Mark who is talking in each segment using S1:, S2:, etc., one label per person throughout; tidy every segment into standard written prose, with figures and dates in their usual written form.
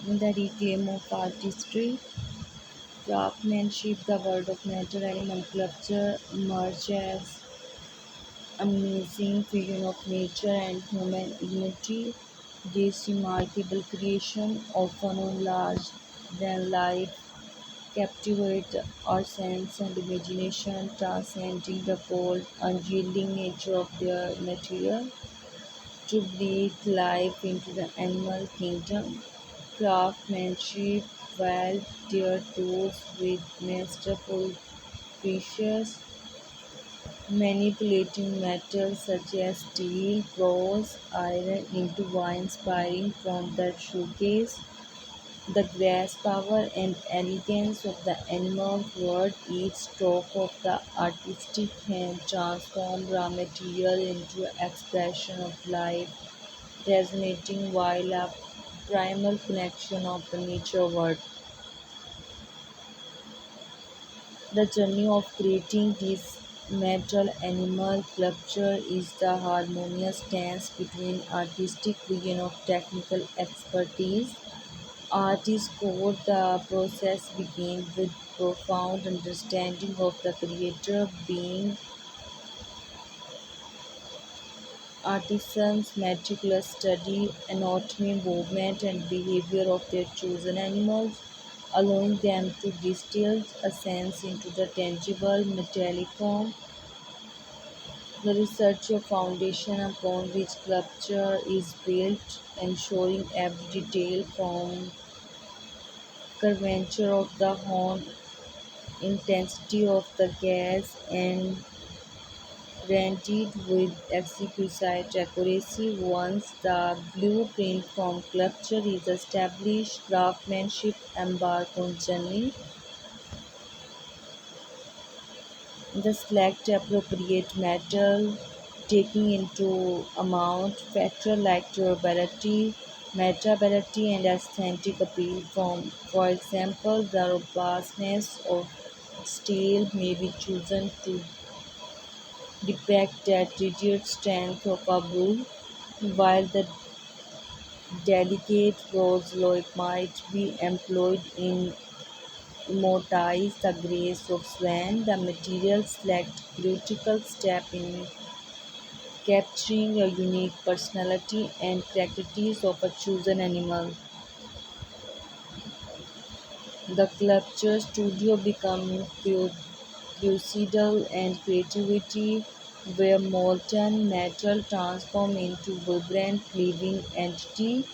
S1: The reclaim of artistry, craftsmanship, the world of nature, animal sculpture emerge as amazing fusion of nature and human ingenuity. This remarkable creation, often on large than life, captivate our sense and imagination, transcending the cold, unyielding nature of their material to breathe life into the animal kingdom. Craftsmanship, wield their tools with masterful precious, manipulating metals such as steel, bronze, iron into inspiring from the showcase the grace, power, and elegance of the animal world. Each stroke of the artistic hand transforms raw material into expression of life, resonating while a primal connection of the nature world. The journey of creating this metal animal sculpture is the harmonious dance between artistic vision of technical expertise. Artists core the process begins with profound understanding of the creator being. Artisans meticulous study anatomy, movement, and behavior of their chosen animals, allowing them to distill a sense into the tangible metallic form. The researcher foundation upon which sculpture is built, ensuring every detail from curvature of the horn, intensity of the gas, and rendered with exquisite accuracy. Once the blueprint from sculpture is established, craftsmanship embark on journey. The select appropriate metal, taking into account factors like durability, matchability, and aesthetic appeal. For example, the robustness of steel may be chosen to depict the rigid strength of a bull, while the delicate bronze might be employed in immortalize the grace of swan. The material select critical step in capturing a unique personality and characteristics of a chosen animal. The sculpture studio becomes crucible and creativity, where molten metal transforms into vibrant living entity.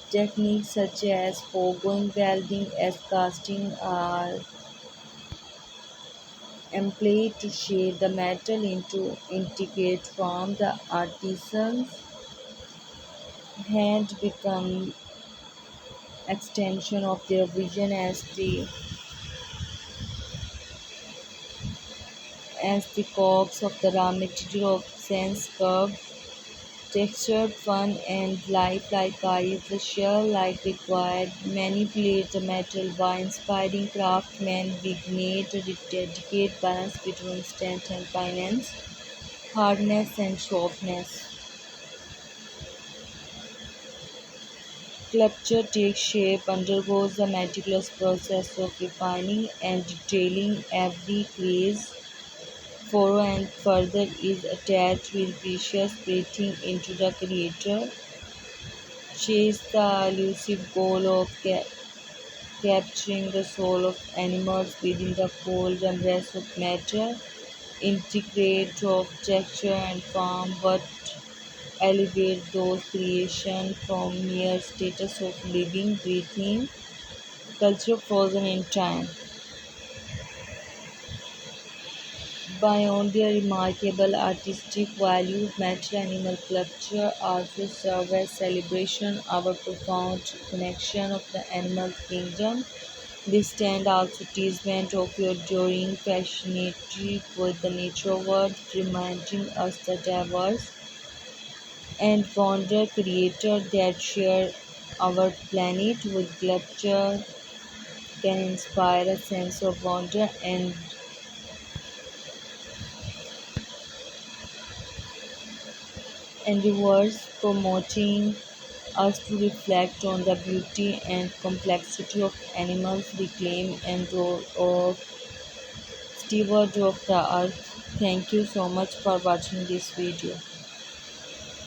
S1: Techniques such as foregoing welding as casting are employed to shape the metal into intricate form. The artisan's hand become extension of their vision as the cogs of the raw material of sense curved, textured, fun, and lifelike eyes. The shell like required manipulate the metal by inspiring craftsmen Vignette to dedicate balance between strength and finance, hardness and softness. Sculpture takes shape, undergoes a meticulous process of refining and detailing every crease, furrow and further is attached with precious breathing into the creator. Chase the elusive goal of capturing the soul of animals within the cold embrace of matter, integrate of texture and form, but elevate those creations from mere status of living, breathing culture frozen in time. Beyond their remarkable artistic value, metal animal sculpture also serve as celebration our profound connection of the animal kingdom. They stand also testament of your enduring fascination with the nature world, reminding us the diverse and wonder creator that share our planet with sculpture can inspire a sense of wonder and reverse promoting us to reflect on the beauty and complexity of animals, reclaim and role of steward of the earth. Thank you so much for watching this video.